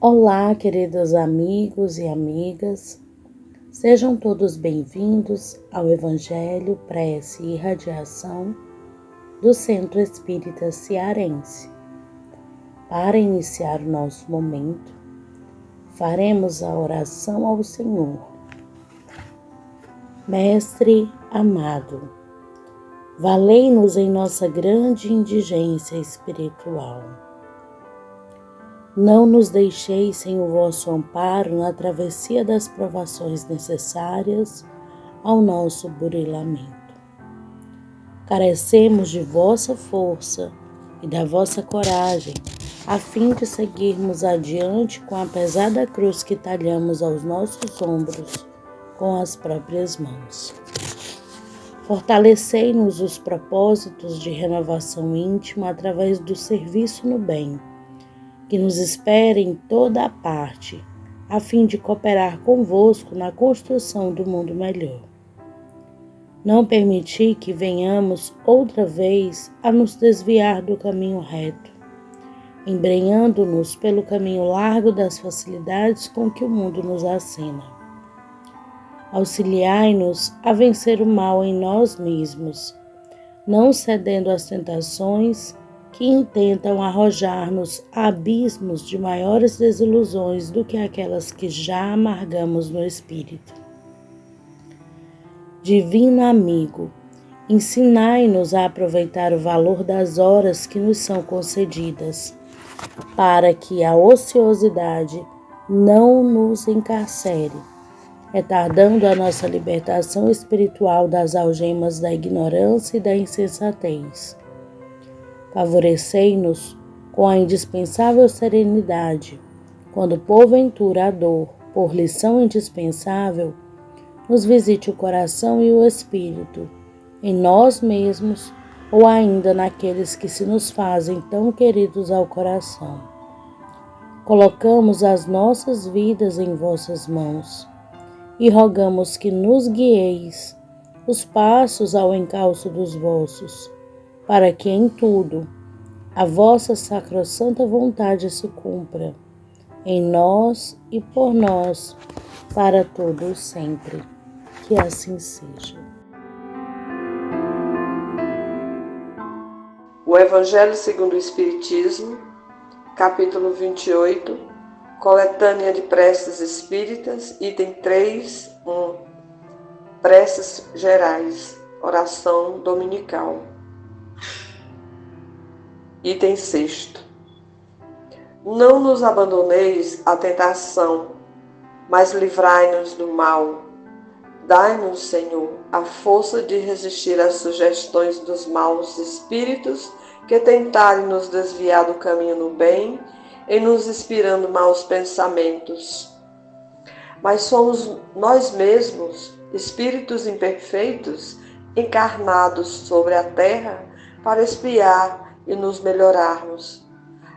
Olá, queridos amigos e amigas, sejam todos bem-vindos ao Evangelho, Prece e Radiação do Centro Espírita Cearense. Para iniciar o nosso momento, faremos a oração ao Senhor. Mestre amado, valei-nos em nossa grande indigência espiritual. Não nos deixeis sem o vosso amparo na travessia das provações necessárias ao nosso burilamento. Carecemos de vossa força e da vossa coragem, a fim de seguirmos adiante com a pesada cruz que talhamos aos nossos ombros com as próprias mãos. Fortalecei-nos os propósitos de renovação íntima através do serviço no bem, que nos espere em toda a parte, a fim de cooperar convosco na construção do mundo melhor. Não permiti que venhamos outra vez a nos desviar do caminho reto, embrenhando-nos pelo caminho largo das facilidades com que o mundo nos acena. Auxiliai-nos a vencer o mal em nós mesmos, não cedendo às tentações que intentam arrojar-nos a abismos de maiores desilusões do que aquelas que já amargamos no espírito. Divino amigo, ensinai-nos a aproveitar o valor das horas que nos são concedidas, para que a ociosidade não nos encarcere, retardando a nossa libertação espiritual das algemas da ignorância e da insensatez. Favorecei-nos com a indispensável serenidade, quando porventura a dor, por lição indispensável, nos visite o coração e o espírito, em nós mesmos ou ainda naqueles que se nos fazem tão queridos ao coração. Colocamos as nossas vidas em vossas mãos e rogamos que nos guieis os passos ao encalço dos vossos, para que em tudo a vossa sacrossanta vontade se cumpra, em nós e por nós, para todos sempre. Que assim seja. O Evangelho segundo o Espiritismo, capítulo 28, coletânea de preces espíritas, item 3.1, preces gerais, oração dominical. Item 6. Não nos abandoneis à tentação, mas livrai-nos do mal. Dai-nos, Senhor, a força de resistir às sugestões dos maus espíritos que tentarem nos desviar do caminho no bem e nos inspirando maus pensamentos. Mas somos nós mesmos, espíritos imperfeitos, encarnados sobre a terra para expiar e nos melhorarmos.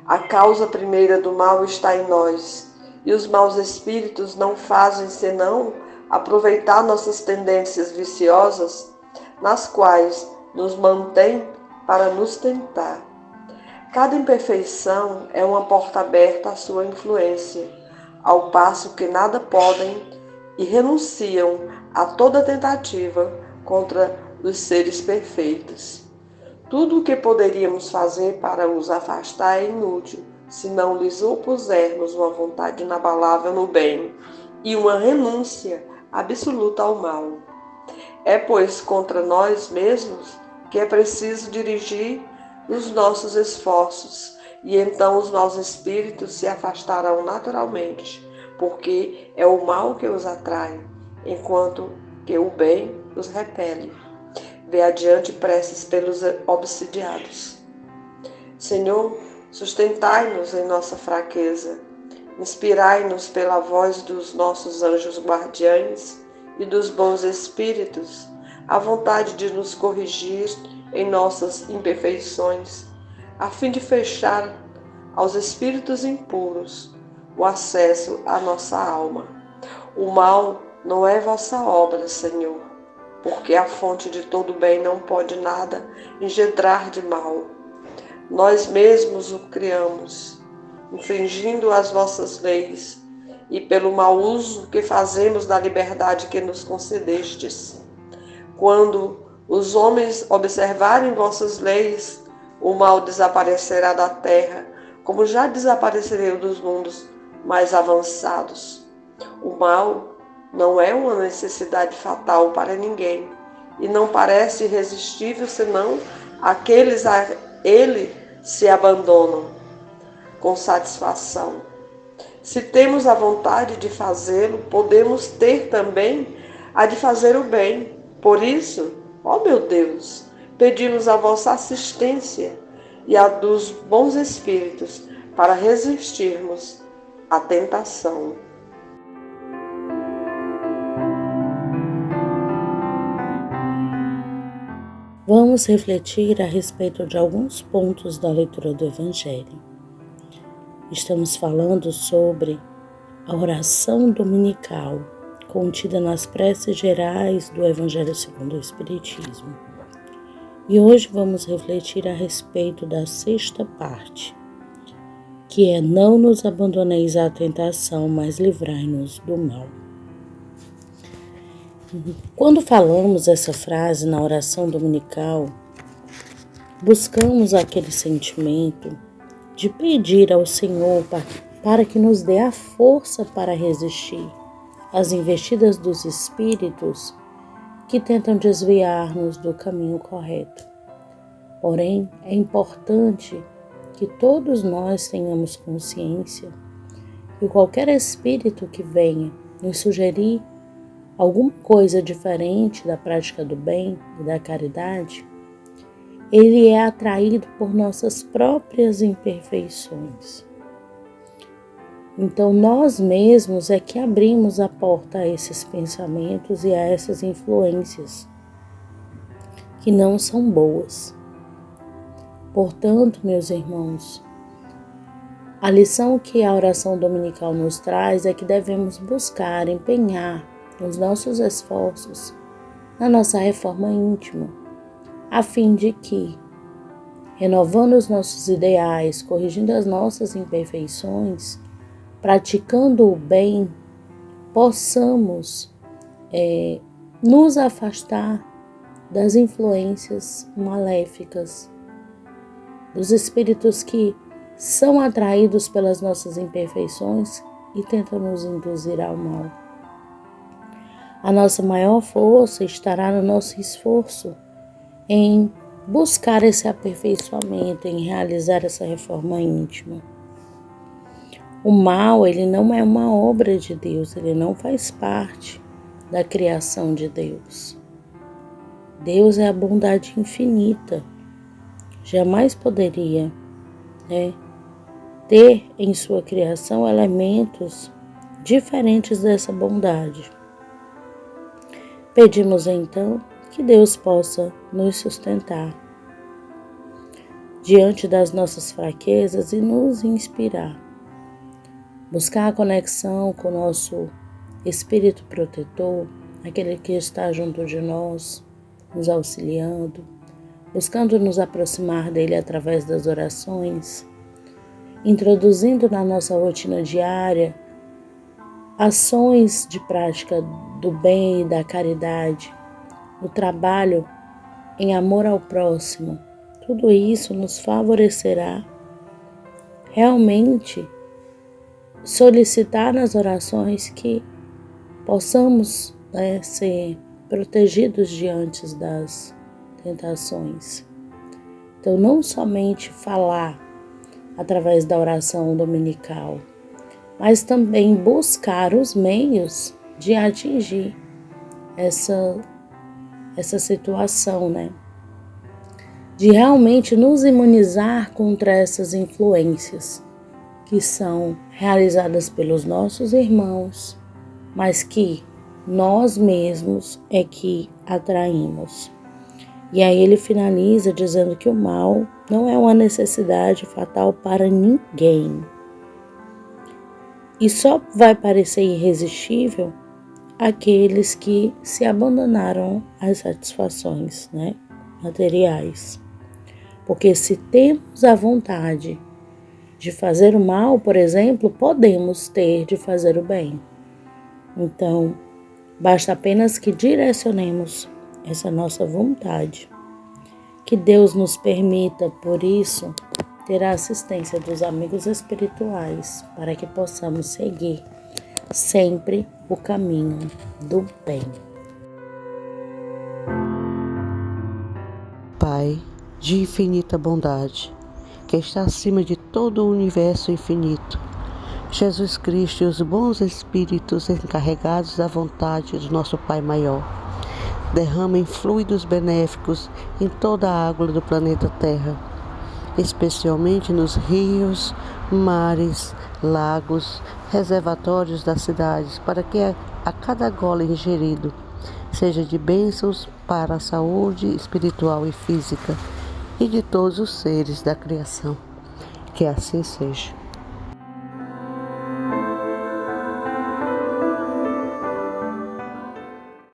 A causa primeira do mal está em nós, e os maus espíritos não fazem senão aproveitar nossas tendências viciosas, nas quais nos mantém para nos tentar. Cada imperfeição é uma porta aberta à sua influência, ao passo que nada podem e renunciam a toda tentativa contra os seres perfeitos. Tudo o que poderíamos fazer para os afastar é inútil, se não lhes opusermos uma vontade inabalável no bem e uma renúncia absoluta ao mal. É, pois, contra nós mesmos que é preciso dirigir os nossos esforços, e então os maus espíritos se afastarão naturalmente, porque é o mal que os atrai, enquanto que o bem os repele. Vê adiante preces pelos obsidiados. Senhor, sustentai-nos em nossa fraqueza, inspirai-nos pela voz dos nossos anjos guardiães e dos bons espíritos, a vontade de nos corrigir em nossas imperfeições, a fim de fechar aos espíritos impuros o acesso à nossa alma. O mal não é vossa obra, Senhor, porque a fonte de todo bem não pode nada engendrar de mal. Nós mesmos o criamos, infringindo as vossas leis, e pelo mau uso que fazemos da liberdade que nos concedestes. Quando os homens observarem vossas leis, o mal desaparecerá da terra, como já desapareceu dos mundos mais avançados. O mal não é uma necessidade fatal para ninguém, e não parece irresistível senão aqueles a ele se abandonam com satisfação. Se temos a vontade de fazê-lo, podemos ter também a de fazer o bem. Por isso, ó meu Deus, pedimos a vossa assistência e a dos bons espíritos para resistirmos à tentação. Vamos refletir a respeito de alguns pontos da leitura do Evangelho. Estamos falando sobre a oração dominical, contida nas preces gerais do Evangelho segundo o Espiritismo. E hoje vamos refletir a respeito da sexta parte, que é: não nos abandoneis à tentação, mas livrai-nos do mal. Quando falamos essa frase na oração dominical, buscamos aquele sentimento de pedir ao Senhor para que nos dê a força para resistir às investidas dos espíritos que tentam desviar-nos do caminho correto. Porém, é importante que todos nós tenhamos consciência que qualquer espírito que venha nos sugerir alguma coisa diferente da prática do bem e da caridade, ele é atraído por nossas próprias imperfeições. Então, nós mesmos é que abrimos a porta a esses pensamentos e a essas influências que não são boas. Portanto, meus irmãos, a lição que a oração dominical nos traz é que devemos buscar, empenhar os nossos esforços na nossa reforma íntima, a fim de que, renovando os nossos ideais, corrigindo as nossas imperfeições, praticando o bem, possamos nos afastar das influências maléficas, dos espíritos que são atraídos pelas nossas imperfeições e tentam nos induzir ao mal. A nossa maior força estará no nosso esforço em buscar esse aperfeiçoamento, em realizar essa reforma íntima. O mal, ele não é uma obra de Deus, ele não faz parte da criação de Deus. Deus é a bondade infinita. Jamais poderia, ter em sua criação elementos diferentes dessa bondade. Pedimos então que Deus possa nos sustentar diante das nossas fraquezas e nos inspirar. Buscar a conexão com o nosso Espírito protetor, aquele que está junto de nós, nos auxiliando, buscando nos aproximar dele através das orações, introduzindo na nossa rotina diária ações de prática do bem e da caridade, o trabalho em amor ao próximo. Tudo isso nos favorecerá realmente solicitar nas orações que possamos ser protegidos diante das tentações. Então, não somente falar através da oração dominical, mas também buscar os meios de atingir essa situação, de realmente nos imunizar contra essas influências que são realizadas pelos nossos irmãos, mas que nós mesmos é que atraímos. E aí ele finaliza dizendo que o mal não é uma necessidade fatal para ninguém. E só vai parecer irresistível àqueles que se abandonaram às satisfações, materiais. Porque se temos a vontade de fazer o mal, por exemplo, podemos ter de fazer o bem. Então, basta apenas que direcionemos essa nossa vontade. Que Deus nos permita, por isso, ter a assistência dos amigos espirituais para que possamos seguir sempre o caminho do bem. Pai de infinita bondade, que está acima de todo o universo infinito, Jesus Cristo e os bons espíritos encarregados da vontade do nosso Pai maior, derramem fluidos benéficos em toda a água do planeta Terra, especialmente nos rios, mares, lagos, reservatórios das cidades, para que a cada gole ingerido seja de bênçãos para a saúde espiritual e física e de todos os seres da criação. Que assim seja.